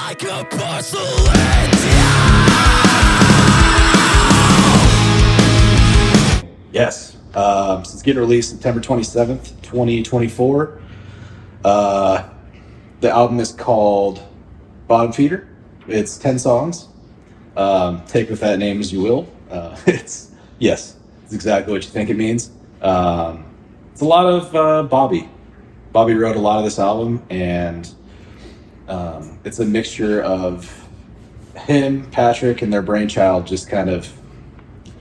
like a porcelain doll. Yes. So it's getting released September 27th, 2024. The album is called Bottom Feeder. It's 10 songs. Take with that name as you will. It's exactly what you think it means. It's a lot of Bobby. Bobby wrote a lot of this album, and it's a mixture of him, Patrick, and their brainchild just kind of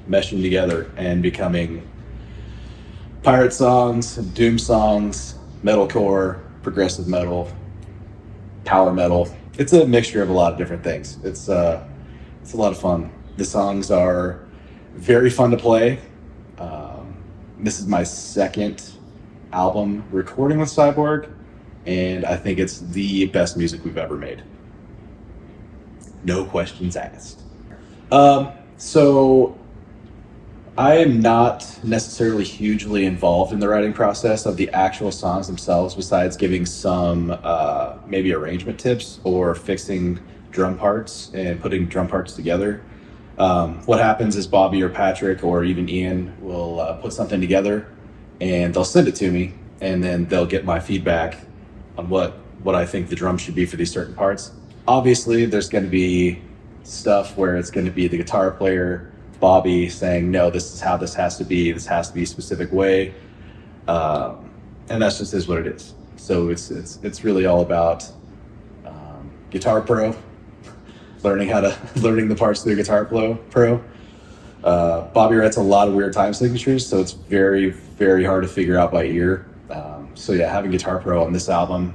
meshing together and becoming pirate songs, doom songs, metalcore, progressive metal, power metal. It's a mixture of a lot of different things. It's a lot of fun. The songs are very fun to play. This is my second album recording with CYBORG, and I think it's the best music we've ever made. No questions asked. So I am not necessarily hugely involved in the writing process of the actual songs themselves, besides giving some maybe arrangement tips or fixing drum parts and putting drum parts together. What happens is Bobby or Patrick or even Ian will put something together and they'll send it to me, and then they'll get my feedback on what I think the drums should be for these certain parts. Obviously, there's going to be stuff where it's going to be the guitar player, Bobby, saying, no, this is how this has to be. This has to be a specific way. And that's just is what it is. So it's really all about Guitar Pro, learning the parts through Guitar Pro. Bobby writes a lot of weird time signatures, so it's very, very hard to figure out by ear. So yeah, having Guitar Pro on this album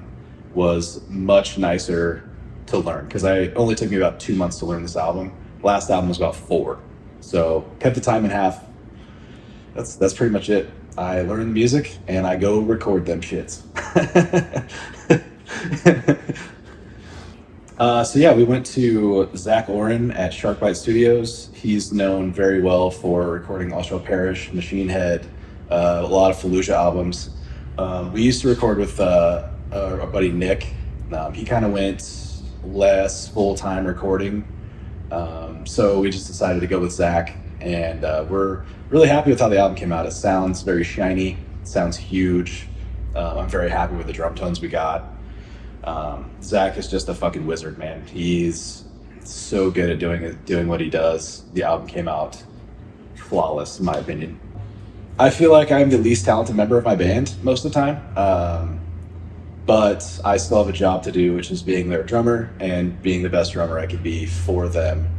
was much nicer to learn, because it only took me about 2 months to learn this album. Last album was about 4. So cut the time in half. That's pretty much it. I learn the music and I go record them shits. So yeah, we went to Zach Oren at Sharkbite Studios. He's known very well for recording All Shall Perish, Machine Head, a lot of Fallujah albums. We used to record with our buddy Nick. He kind of went less full-time recording. So we just decided to go with Zach, and we're really happy with how the album came out. It sounds very shiny, it sounds huge. I'm very happy with the drum tones we got. Zach is just a fucking wizard, man. He's so good at doing what he does. The album came out flawless, in my opinion. I feel like I'm the least talented member of my band most of the time, but I still have a job to do, which is being their drummer and being the best drummer I could be for them.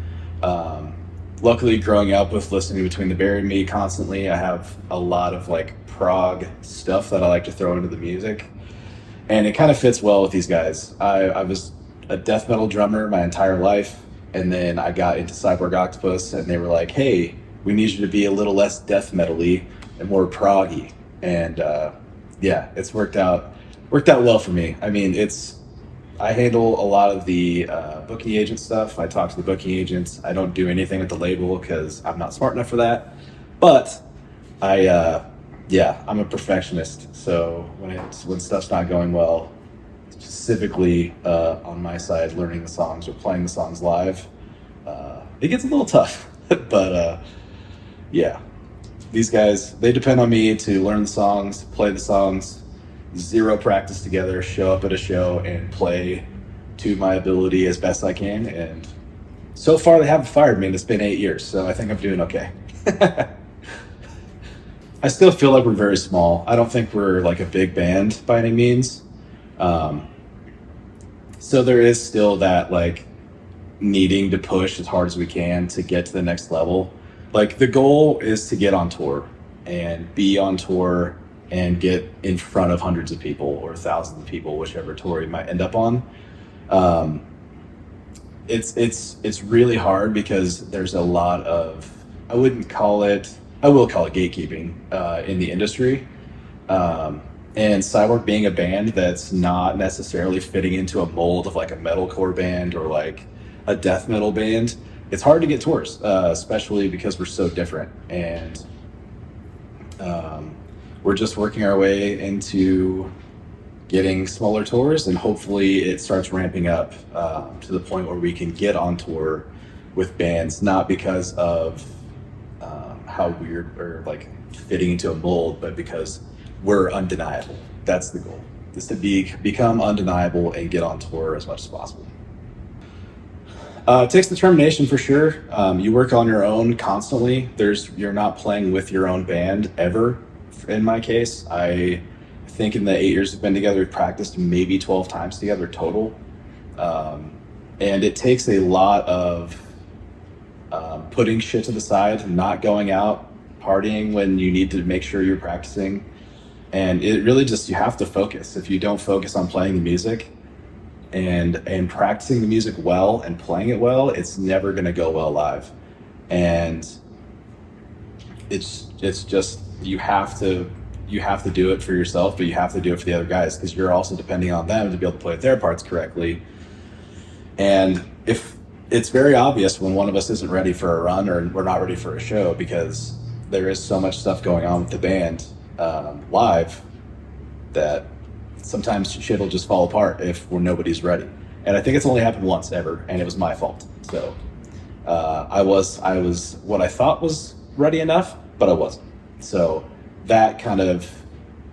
Luckily, growing up with listening Between the Bear and Me constantly, I have a lot of like prog stuff that I like to throw into the music, and it kind of fits well with these guys. I was a death metal drummer my entire life, and then I got into CYBORG OCTOPUSS, and they were like, hey, we need you to be a little less death metal-y and more prog-y. And yeah, it's worked out well for me. I mean, I handle a lot of the booking agent stuff. I talk to the booking agents. I don't do anything with the label because I'm not smart enough for that. But I'm a perfectionist. So when stuff's not going well, specifically on my side, learning the songs or playing the songs live, it gets a little tough. But yeah, these guys, they depend on me to learn the songs, play the songs. Zero practice together, show up at a show and play to my ability as best I can, and so far they haven't fired me, and it's been 8 years, so I think I'm doing okay. I still feel like we're very small. I don't think we're like a big band by any means, so there is still that like needing to push as hard as we can to get to the next level. Like the goal is to get on tour and be on tour and get in front of hundreds of people or thousands of people, whichever tour you might end up on. It's really hard because there's a lot of, I will call it gatekeeping in the industry. And CYBORG being a band that's not necessarily fitting into a mold of like a metalcore band or like a death metal band, it's hard to get tours, especially because we're so different. And we're just working our way into getting smaller tours, and hopefully it starts ramping up to the point where we can get on tour with bands, not because of how weird or like fitting into a mold, but because we're undeniable. That's the goal, is to become undeniable and get on tour as much as possible. It takes determination for sure. You work on your own constantly. You're not playing with your own band ever. In my case, I think in the 8 years we've been together, we've practiced maybe 12 times together total. And it takes a lot of putting shit to the side, not going out partying when you need to make sure you're practicing. And it really just, you have to focus. If you don't focus on playing the music and practicing the music well and playing it well, it's never going to go well live. And it's just, you have to do it for yourself, but you have to do it for the other guys, because you're also depending on them to be able to play their parts correctly. And if it's very obvious when one of us isn't ready for a run or we're not ready for a show, because there is so much stuff going on with the band live that sometimes shit will just fall apart if nobody's ready. And I think it's only happened once ever, and it was my fault. So I was what I thought was ready enough, but I wasn't. So that kind of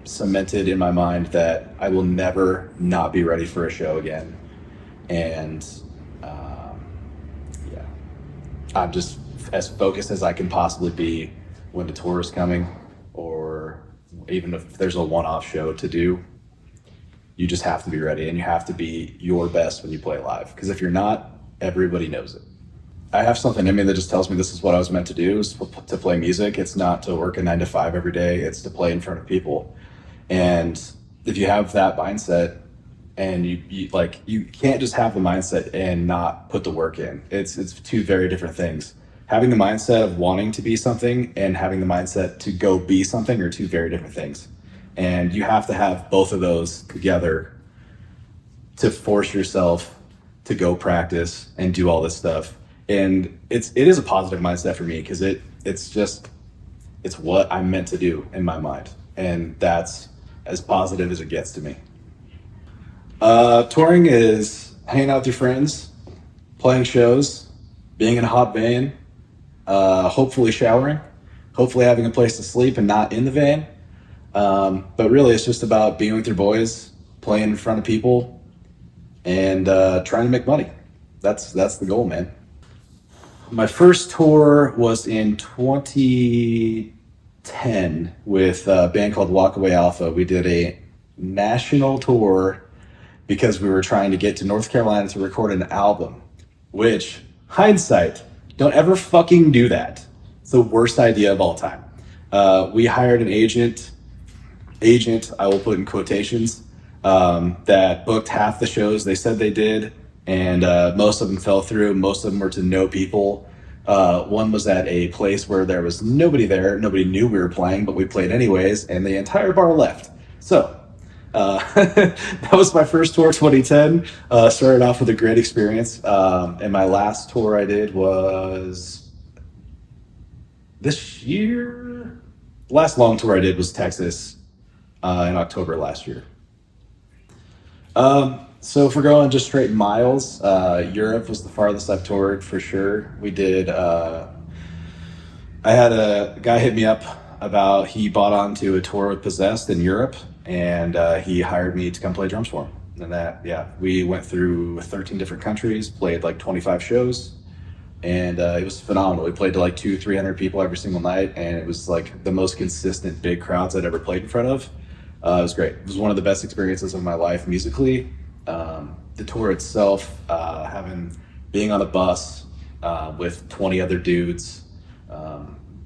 cemented in my mind that I will never not be ready for a show again. And yeah, I'm just as focused as I can possibly be when the tour is coming, or even if there's a one-off show to do. You just have to be ready, and you have to be your best when you play live, because if you're not, everybody knows it. I have something in me that just tells me this is what I was meant to do, is to play music. It's not to work a 9 to 5 every day. It's to play in front of people. And if you have that mindset, and you can't just have the mindset and not put the work in. It's two very different things. Having the mindset of wanting to be something and having the mindset to go be something are two very different things. And you have to have both of those together to force yourself to go practice and do all this stuff. And it is a positive mindset for me, because it's what I'm meant to do in my mind. And that's as positive as it gets to me. Touring is hanging out with your friends, playing shows, being in a hot van, hopefully showering, hopefully having a place to sleep and not in the van. But really, it's just about being with your boys, playing in front of people, and trying to make money. That's the goal, man. My first tour was in 2010 with a band called Walkaway Alpha. We did a national tour because we were trying to get to North Carolina to record an album, which, hindsight, don't ever fucking do that. It's the worst idea of all time. We hired an agent, I will put in quotations, that booked half the shows they said they did, and most of them fell through. Most of them were to know people. One was at a place where there was nobody there. Nobody knew we were playing, but we played anyways, and the entire bar left. So that was my first tour, 2010. Started off with a great experience. And my last tour I did was this year. The last long tour I did was Texas in October last year. So if we're going just straight miles, Europe was the farthest I've toured for sure. We did, I had a guy hit me up about, he bought onto a tour with Possessed in Europe, and he hired me to come play drums for him. And we went through 13 different countries, played like 25 shows, and it was phenomenal. We played to like 200-300 people every single night, and it was like the most consistent big crowds I'd ever played in front of. It was great. It was one of the best experiences of my life musically. The tour itself, being on a bus with 20 other dudes,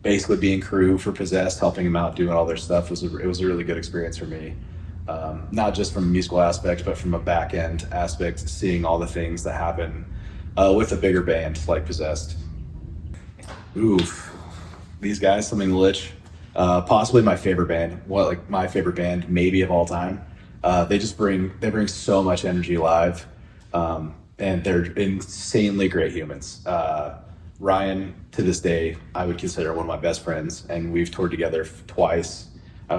basically being crew for Possessed, helping them out, doing all their stuff, it was a really good experience for me. Not just from a musical aspect, but from a back end aspect, seeing all the things that happen with a bigger band like Possessed. Oof, these guys, Something Lich, possibly my favorite band. My favorite band maybe of all time. They bring so much energy live, and they're insanely great humans. Ryan, to this day, I would consider one of my best friends, and we've toured together twice.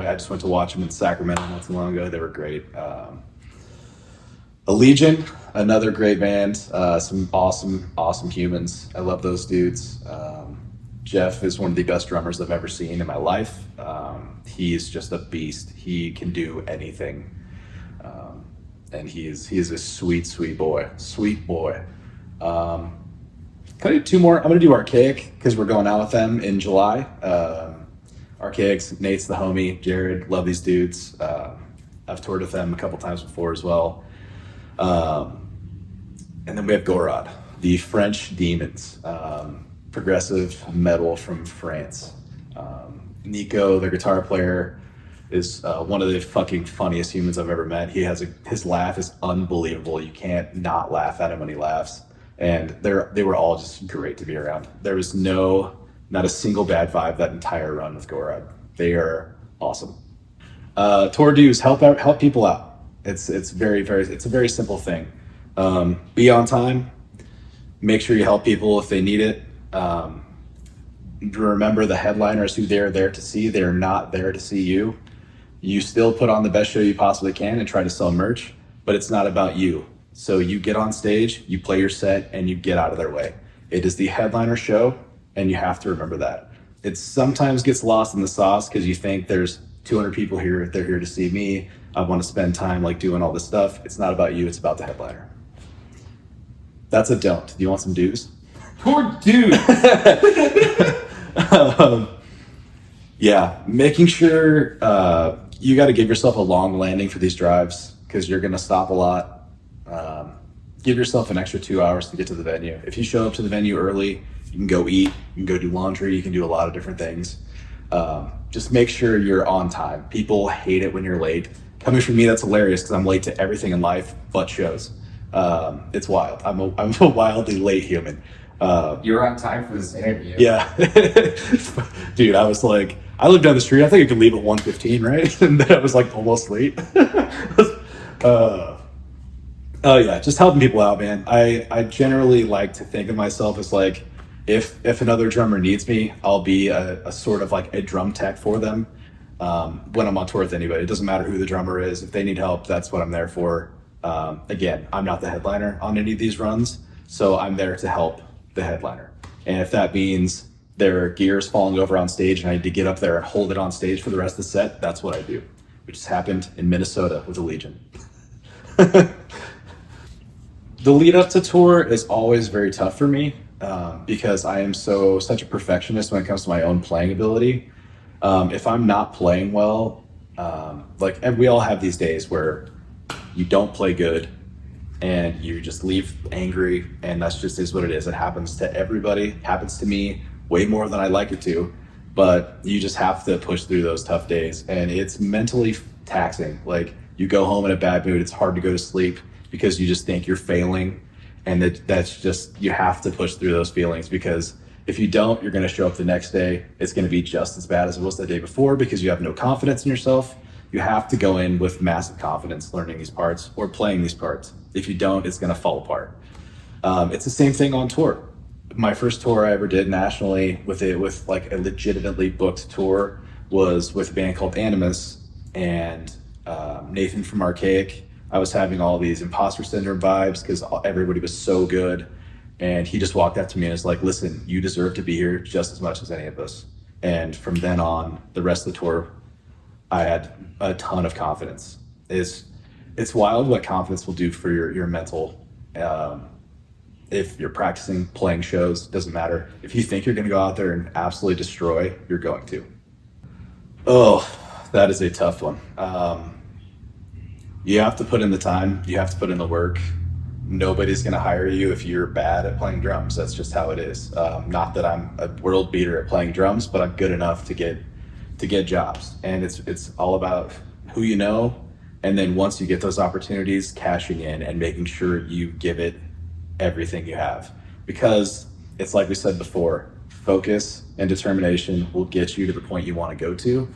I just went to watch them in Sacramento not too long ago. They were great. Allegiant, another great band. Some awesome humans. I love those dudes. Jeff is one of the best drummers I've ever seen in my life. He's just a beast. He can do anything. And he is a sweet boy. Sweet boy. Can I do two more? I'm going to do Archaic because we're going out with them in July. Archaic's, Nate's the homie, Jared, love these dudes. I've toured with them a couple times before as well. And then we have Gorod, the French Demons, progressive metal from France. Nico, the guitar player, is one of the fucking funniest humans I've ever met. His laugh is unbelievable. You can't not laugh at him when he laughs. And they were all just great to be around. There was not a single bad vibe that entire run with Gorod. They are awesome. Tour dues, help people out. It's a very simple thing. Be on time. Make sure you help people if they need it. Remember the headliners who they're there to see. They're not there to see you. You still put on the best show you possibly can and try to sell merch, but it's not about you. So you get on stage, you play your set, and you get out of their way. It is the headliner show, and you have to remember that. It sometimes gets lost in the sauce because you think there's 200 people here, they're here to see me. I want to spend time like doing all this stuff. It's not about you, it's about the headliner. That's a don't. Do you want some dues? Poor dude. Yeah, making sure you got to give yourself a long landing for these drives because you're going to stop a lot. Give yourself an extra 2 hours to get to the venue. If you show up to the venue early, you can go eat, you can go do laundry, you can do a lot of different things. Just make sure you're on time. People hate it when you're late. Coming from me, that's hilarious because I'm late to everything in life but shows. It's wild. I'm a wildly late human. You're on time for this interview. Yeah. Dude, I was like, I live down the street. I think I could leave at 1:15, right? And then I was like almost late. Oh yeah, just helping people out, man. I generally like to think of myself as like, if another drummer needs me, I'll be a sort of like a drum tech for them when I'm on tour with anybody. It doesn't matter who the drummer is. If they need help, that's what I'm there for. Again, I'm not the headliner on any of these runs, so I'm there to help the headliner. And if that means their gear's falling over on stage and I need to get up there and hold it on stage for the rest of the set, that's what I do, which has happened in Minnesota with Allegiant. The lead up to tour is always very tough for me because I am such a perfectionist when it comes to my own playing ability. If I'm not playing well, and we all have these days where you don't play good and you just leave angry, and that's just is what it is. It happens to everybody. It happens to me way more than I like it to, but you just have to push through those tough days, and it's mentally taxing. Like, you go home in a bad mood, it's hard to go to sleep because you just think you're failing, and that's just, you have to push through those feelings, because if you don't, you're going to show up the next day, it's going to be just as bad as it was the day before because you have no confidence in yourself. You have to go in with massive confidence learning these parts or playing these parts. If you don't, it's going to fall apart. It's the same thing on tour. My first tour I ever did nationally with like a legitimately booked tour was with a band called Animus, and Nathan from Archaic. I was having all these imposter syndrome vibes because everybody was so good, and he just walked up to me and was like, listen, you deserve to be here just as much as any of us. And from then on, the rest of the tour, I had a ton of confidence. It's wild what confidence will do for your mental. If you're practicing, playing shows, doesn't matter. If you think you're going to go out there and absolutely destroy, you're going to. Oh, that is a tough one. You have to put in the time. You have to put in the work. Nobody's going to hire you if you're bad at playing drums. That's just how it is. Not that I'm a world beater at playing drums, but I'm good enough to get jobs. And it's all about who you know. And then once you get those opportunities, cashing in and making sure you give it everything you have. Because it's like we said before, focus and determination will get you to the point you want to go to.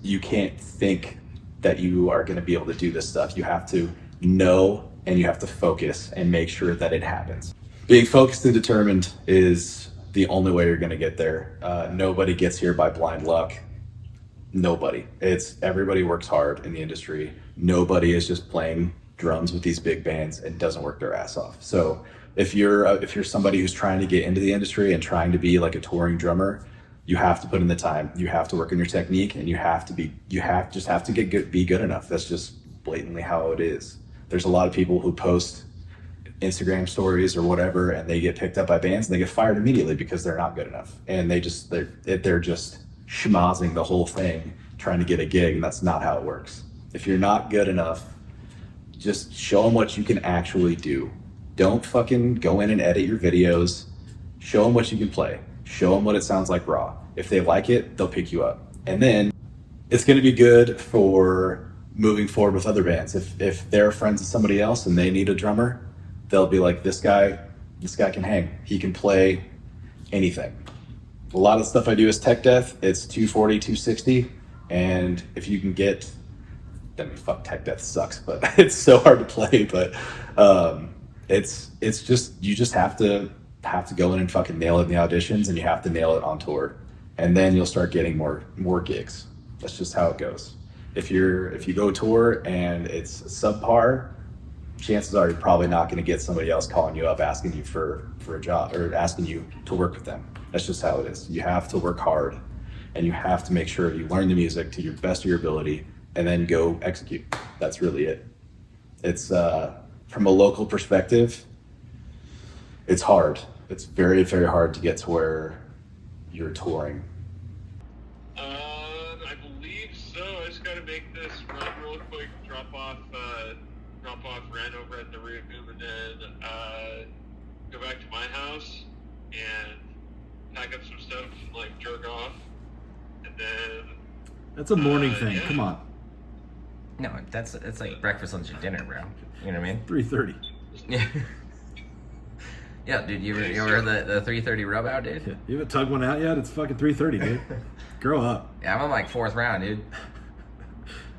You can't think that you are going to be able to do this stuff. You have to know, and you have to focus and make sure that it happens. Being focused and determined is the only way you're going to get there. Nobody gets here by blind luck. Nobody. It's everybody works hard in the industry. Nobody is just playing drums with these big bands and doesn't work their ass off. So if you're somebody who's trying to get into the industry and trying to be like a touring drummer, you have to put in the time. You have to work on your technique, and you have to be be good enough. That's just blatantly how it is. There's a lot of people who post Instagram stories or whatever, and they get picked up by bands and they get fired immediately because they're not good enough, and they're just schmozzing the whole thing trying to get a gig, and that's not how it works. If you're not good enough, just show them what you can actually do. Don't fucking go in and edit your videos. Show them what you can play. Show them what it sounds like raw. If they like it, they'll pick you up, and then it's going to be good for moving forward with other bands. If they're friends with somebody else and they need a drummer, they'll be like, this guy can hang. He can play anything. A lot of stuff I do is tech death. It's 240, 260. And if you can get, I mean, fuck, tech death sucks, but it's so hard to play. But it's just, you just have to go in and fucking nail it in the auditions, and you have to nail it on tour. And then you'll start getting more gigs. That's just how it goes. If you go tour and it's subpar, chances are you're probably not going to get somebody else calling you up asking you for a job or asking you to work with them. That's just how it is. You have to work hard, and you have to make sure you learn the music to your best of your ability and then go execute. That's really it. It's from a local perspective, it's hard. It's very, very hard to get to where you're touring. I believe so. I just got to make this run real quick, drop off Ren over at the room, and then go back to my house and pack up some stuff and like jerk off, and then that's a morning thing. Yeah. Come on. No, it's like breakfast, lunch, and dinner, bro. You know what I mean? 3:30. Yeah. Yeah, dude, you ever the 3:30 rub out, dude? Yeah. You haven't tugged one out yet? It's fucking 3:30, dude. Grow up. Yeah, I'm on like 4th round, dude.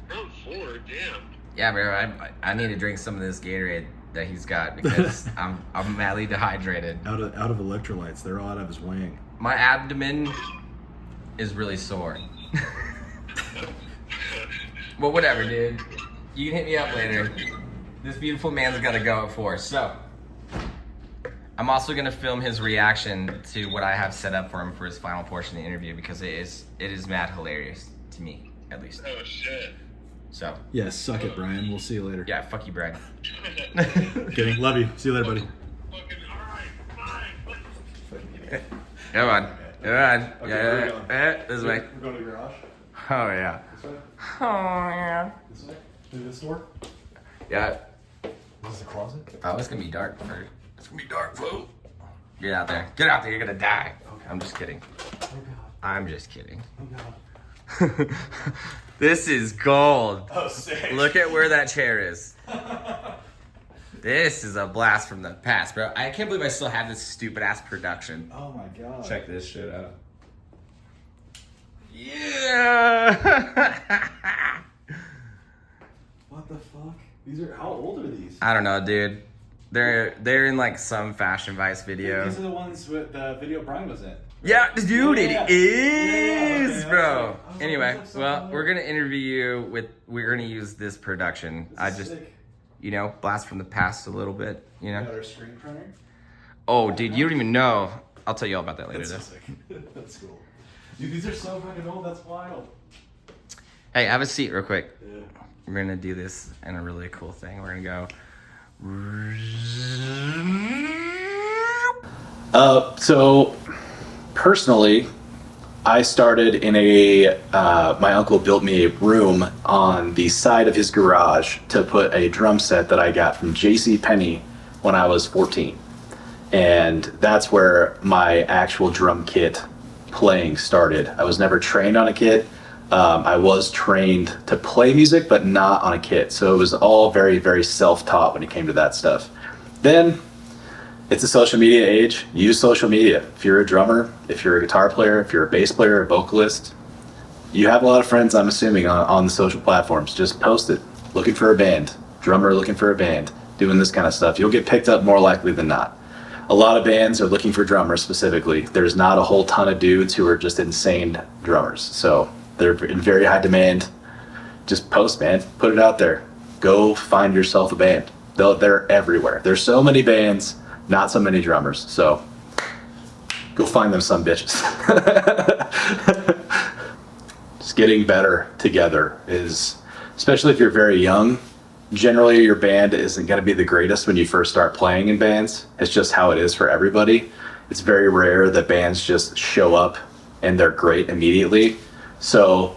round 4, damn. Yeah, bro, I need to drink some of this Gatorade that he's got because I'm madly dehydrated. Out of electrolytes. They're all out of his wang. My abdomen is really sore. Well, whatever, dude. You can hit me up later. This beautiful man's got to go at 4. So, I'm also going to film his reaction to what I have set up for him for his final portion of the interview because it is mad hilarious to me, at least. Oh shit. So. Yeah, suck it, Brian. We'll see you later. Yeah, fuck you, Brian. Kidding. Love you. See you later, buddy. Fucking alright, fine. Come on. Okay, Yeah. This way. We're going to the garage. Oh, yeah. This way? Oh, yeah. This way? Through this door? Yeah. Is this a closet? Oh, it's gonna be dark first. It's gonna be dark, fool. Get out there. Get out there. You're gonna die. Okay. I'm just kidding. Oh, God. I'm just kidding. Oh, God. This is gold. Oh, sick. Look at where that chair is. This is a blast from the past, bro. I can't believe I still have this stupid ass production. Oh, my God. Check this shit out. Yeah. What the fuck? How old are these? I don't know, dude. They're in like some Fashion Vice video. These are the ones with the video Brian was in. Yeah, dude, Yeah. it is, Okay, bro. okay. Anyway, That's so well, cool. we're gonna interview you we're gonna use this production. This is sick. Blast from the past a little bit, Got our screen printer. Oh, dude, you don't even know. I'll tell you all about that later, That's so though. sick. That's cool. Dude, these are so fucking old. That's wild. Hey, have a seat real quick. Yeah. We're gonna do this in a really cool thing. We're gonna go. So personally, I started in my uncle built me a room on the side of his garage to put a drum set that I got from JCPenney when I was 14. And that's where my actual drum kit playing started. I was never trained on a kit. I was trained to play music, but not on a kit. So it was all very, very self-taught when it came to that stuff. Then it's a social media age. Use social media. If you're a drummer, if you're a guitar player, if you're a bass player, a vocalist, you have a lot of friends, I'm assuming, on the social platforms. Just post it. Looking for a band. Drummer looking for a band. Doing this kind of stuff. You'll get picked up more likely than not. A lot of bands are looking for drummers specifically. There's not a whole ton of dudes who are just insane drummers. So They're in very high demand. Just post, man. Put it out there. Go find yourself a band. They're everywhere. There's so many bands, not so many drummers. So go find them some bitches. Just getting better together is, especially if you're very young, generally your band isn't going to be the greatest when you first start playing in bands. It's just how it is for everybody. It's very rare that bands just show up and they're great immediately. So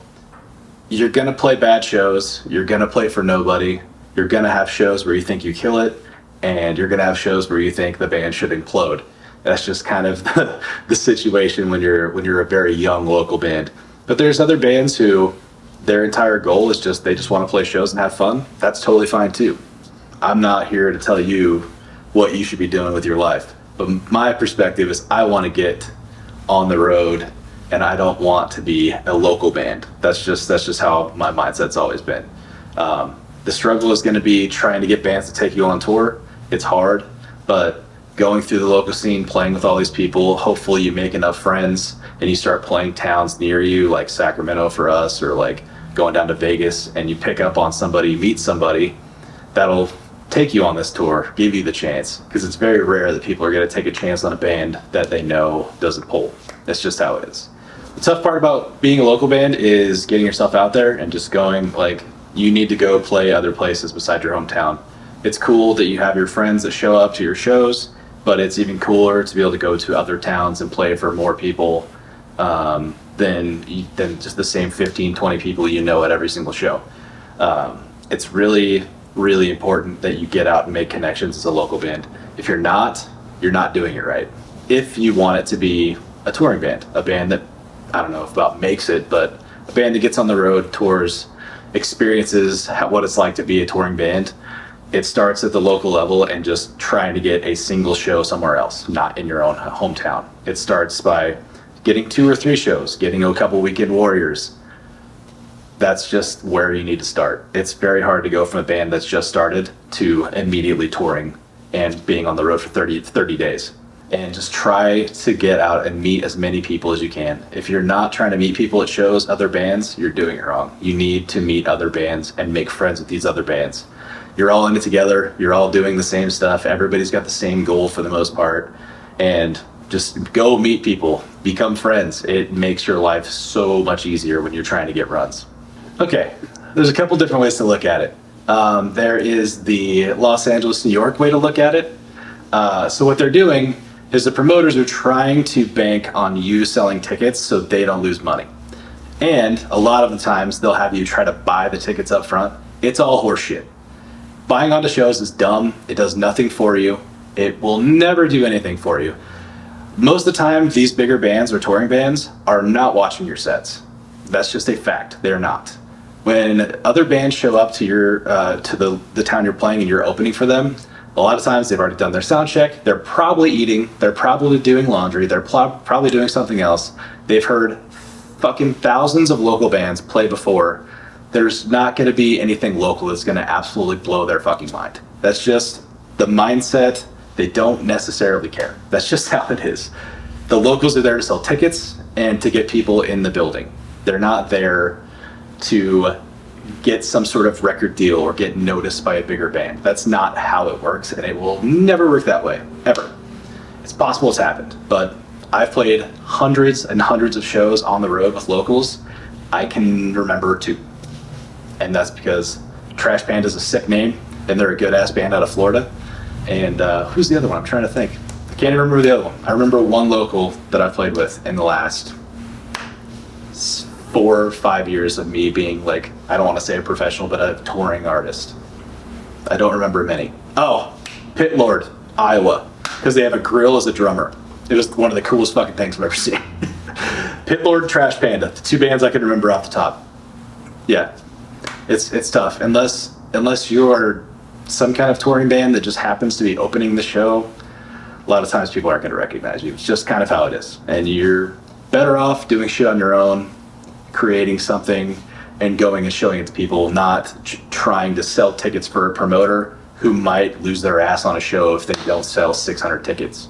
you're going to play bad shows. You're going to play for nobody. You're going to have shows where you think you kill it, and you're going to have shows where you think the band should implode. That's just kind of the situation when you're a very young local band. But there's other bands who their entire goal is they just want to play shows and have fun. That's totally fine too. I'm not here to tell you what you should be doing with your life. But my perspective is I want to get on the road, and I don't want to be a local band. That's just how my mindset's always been. The struggle is going to be trying to get bands to take you on tour. It's hard, but going through the local scene, playing with all these people, hopefully you make enough friends and you start playing towns near you, like Sacramento for us, or like going down to Vegas, and you pick up on somebody, meet somebody that'll take you on this tour, give you the chance, because it's very rare that people are going to take a chance on a band that they know doesn't pull. That's just how it is. The tough part about being a local band is getting yourself out there and just going, like, you need to go play other places besides your hometown. It's cool that you have your friends that show up to your shows, but it's even cooler to be able to go to other towns and play for more people than just the same 15, 20 people you know at every single show. It's really, really important that you get out and make connections as a local band. If you're not doing it right. If you want it to be a touring band, a band that, I don't know if about makes it, but a band that gets on the road, tours, experiences what it's like to be a touring band, it starts at the local level and just trying to get a single show somewhere else, not in your own hometown. It starts by getting 2 or 3 shows, getting a couple weekend warriors. That's just where you need to start. It's very hard to go from a band that's just started to immediately touring and being on the road for 30 days. And just try to get out and meet as many people as you can. If you're not trying to meet people at shows, other bands, you're doing it wrong. You need to meet other bands and make friends with these other bands. You're all in it together. You're all doing the same stuff. Everybody's got the same goal for the most part. And just go meet people, become friends. It makes your life so much easier when you're trying to get runs. Okay, there's a couple different ways to look at it. There is the Los Angeles, New York way to look at it. So what they're doing is the promoters are trying to bank on you selling tickets so they don't lose money. And a lot of the times they'll have you try to buy the tickets up front. It's all horseshit. Buying onto shows is dumb. It does nothing for you. It will never do anything for you. Most of the time, these bigger bands or touring bands are not watching your sets. That's just a fact. They're not. When other bands show up to your to the town you're playing and you're opening for them, a lot of times they've already done their sound check. They're probably eating. They're probably doing laundry. They're probably doing something else. They've heard fucking thousands of local bands play before. There's not going to be anything local that's going to absolutely blow their fucking mind. That's just the mindset. They don't necessarily care. That's just how it is. The locals are there to sell tickets and to get people in the building. They're not there to get some sort of record deal or get noticed by a bigger band. That's not how it works, and it will never work that way, ever. It's possible it's happened, but I've played hundreds and hundreds of shows on the road with locals. I can remember 2. And that's because Trash Band is a sick name, and they're a good-ass band out of Florida. And who's the other one? I'm trying to think. I can't even remember the other one. I remember one local that I played with in the last 4 or 5 years of me being, like, I don't want to say a professional, but a touring artist. I don't remember many. Oh, Pit Lord, Iowa, because they have a grill as a drummer. It was one of the coolest fucking things I've ever seen. Pit Lord, Trash Panda, the 2 bands I can remember off the top. Yeah, it's tough. Unless you're some kind of touring band that just happens to be opening the show, a lot of times people aren't going to recognize you. It's just kind of how it is. And you're better off doing shit on your own, creating something and going and showing it to people, not trying to sell tickets for a promoter who might lose their ass on a show if they don't sell 600 tickets.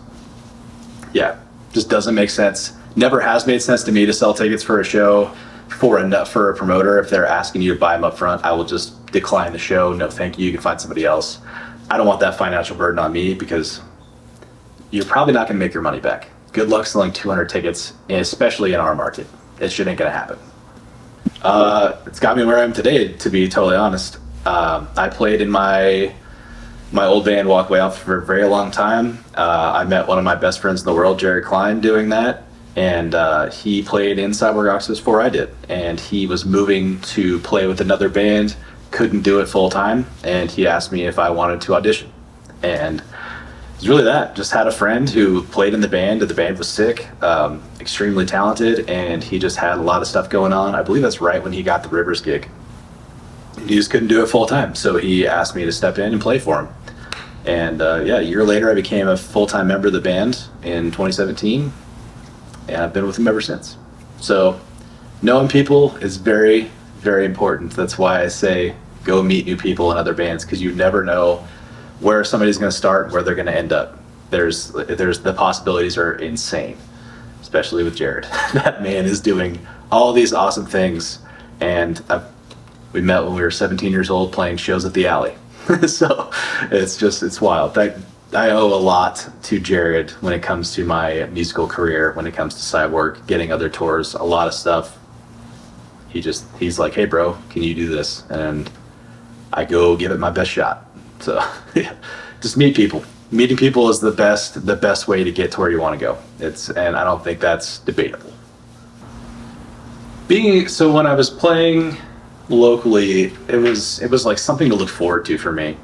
Yeah, just doesn't make sense. Never has made sense to me to sell tickets for a show for a promoter, if they're asking you to buy them up front, I will just decline the show. No, thank you. You can find somebody else. I don't want that financial burden on me because you're probably not going to make your money back. Good luck selling 200 tickets, especially in our market. It shit ain't going to happen. It's got me where I am today, to be totally honest. I played in my old band Walkway Out for a very long time. I met one of my best friends in the world, Jerry Klein, doing that. And he played in CYBORG Octopus before I did. And he was moving to play with another band, couldn't do it full time. And he asked me if I wanted to audition. And it was really that. Just had a friend who played in the band, and the band was sick, extremely talented, and he just had a lot of stuff going on. I believe that's right when he got the Rivers gig. He just couldn't do it full time, so he asked me to step in and play for him. And a year later, I became a full-time member of the band in 2017, and I've been with him ever since. So knowing people is very, very important. That's why I say go meet new people in other bands, because you never know where somebody's going to start, where they're going to end up. There's the possibilities are insane, especially with Jared. That man is doing all these awesome things, and we met when we were 17 years old playing shows at the Alley. So it's wild. I owe a lot to Jared when it comes to my musical career, when it comes to CYBORG, getting other tours, a lot of stuff. He's like, hey bro, can you do this? And I go give it my best shot. So yeah, just meet people. Meeting people is the best way to get to where you want to go. And I don't think that's debatable. So when I was playing locally, it was like something to look forward to for me.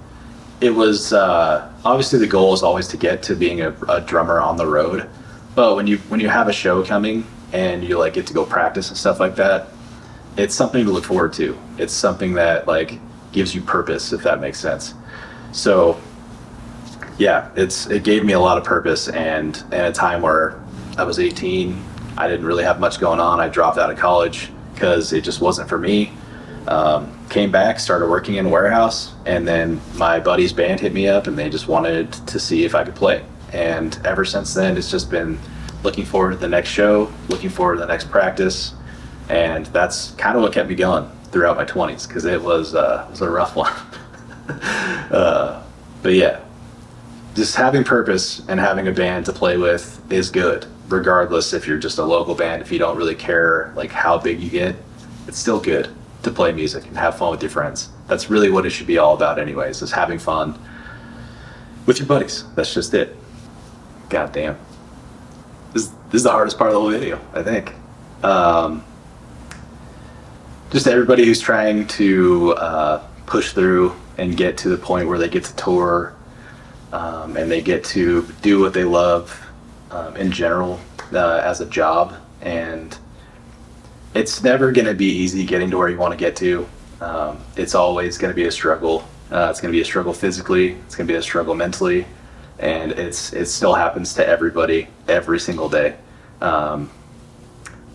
It was obviously the goal is always to get to being a drummer on the road, but when you have a show coming and you like get to go practice and stuff like that, it's something to look forward to. It's something that like gives you purpose, if that makes sense. So yeah, it gave me a lot of purpose, and at a time where I was 18, I didn't really have much going on. I dropped out of college because it just wasn't for me. Came back, started working in a warehouse, and then my buddy's band hit me up and they just wanted to see if I could play. And ever since then, it's just been looking forward to the next show, looking forward to the next practice. And that's kind of what kept me going throughout my 20s, because it was a rough one. But yeah, just having purpose and having a band to play with is good, regardless if you're just a local band. If you don't really care like how big you get, it's still good to play music and have fun with your friends. That's really what it should be all about anyways, is having fun with your buddies. That's just it. God damn. This is the hardest part of the whole video, I think. Just everybody who's trying to push through and get to the point where they get to tour, and they get to do what they love in general as a job. And it's never going to be easy getting to where you want to get to. It's always going to be a struggle. It's going to be a struggle physically. It's going to be a struggle mentally. And it still happens to everybody every single day.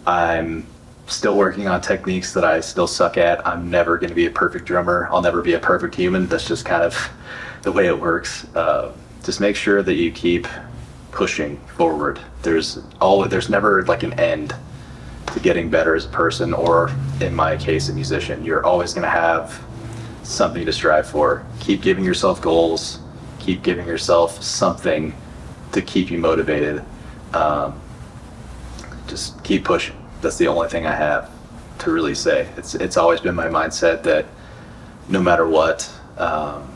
I'm still working on techniques that I still suck at. I'm never going to be a perfect drummer. I'll never be a perfect human. That's just kind of the way it works. Just make sure that you keep pushing forward. There's never like an end to getting better as a person, or in my case, a musician. You're always going to have something to strive for. Keep giving yourself goals. Keep giving yourself something to keep you motivated. Just keep pushing. That's the only thing I have to really say. It's always been my mindset that no matter what, I'm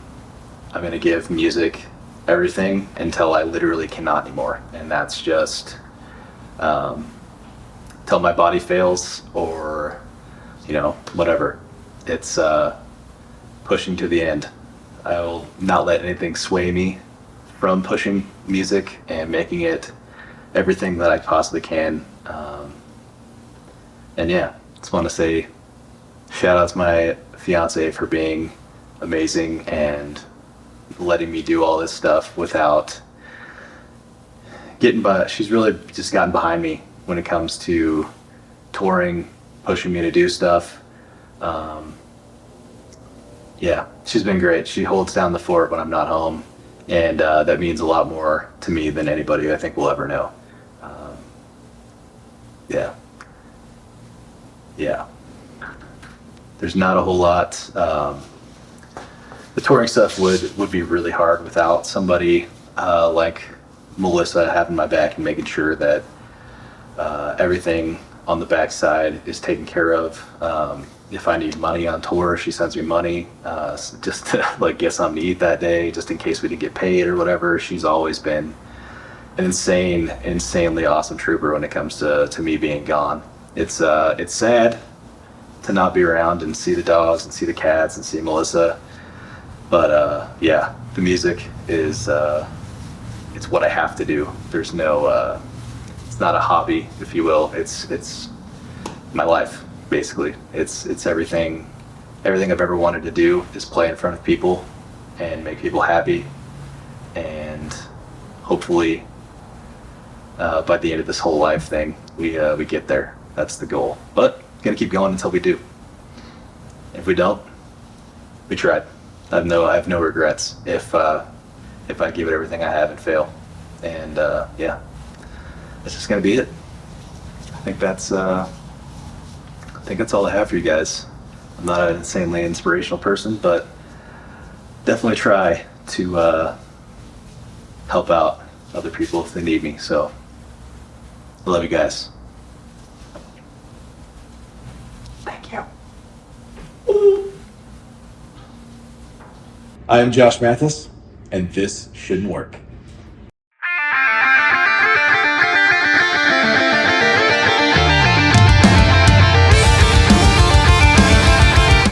going to give music everything until I literally cannot anymore. And that's just till my body fails, or whatever. It's pushing to the end. I will not let anything sway me from pushing music and making it everything that I possibly can. And yeah, just want to say shout out to my fiance for being amazing and letting me do all this stuff without getting by. She's really just gotten behind me when it comes to touring, pushing me to do stuff. Yeah, she's been great. She holds down the fort when I'm not home, and that means a lot more to me than anybody I think will ever know. Yeah. yeah, there's not a whole lot. The touring stuff would be really hard without somebody like Melissa having my back and making sure that everything on the backside is taken care of. If I need money on tour, she sends me money just to like get something to eat that day, just in case we didn't get paid or whatever. She's always been an insanely awesome trooper when it comes to me being gone. It's sad to not be around and see the dogs and see the cats and see Melissa. But yeah, the music is it's what I have to do. There's no it's not a hobby, if you will. It's my life, basically. It's everything I've ever wanted to do is play in front of people and make people happy, and hopefully by the end of this whole life thing we get there. That's the goal. But gonna keep going until we do. If we don't, we tried. I have no regrets if I give it everything I have and fail. And yeah, that's just gonna be it. I think that's all I have for you guys. I'm not an insanely inspirational person, but definitely try to help out other people if they need me. So I love you guys. Thank you. I am Josh Mathis, and this shouldn't work.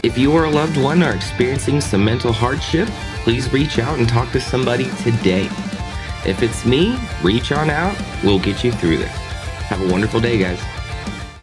If you or a loved one are experiencing some mental hardship, please reach out and talk to somebody today. If it's me, reach on out. We'll get you through this. Have a wonderful day, guys.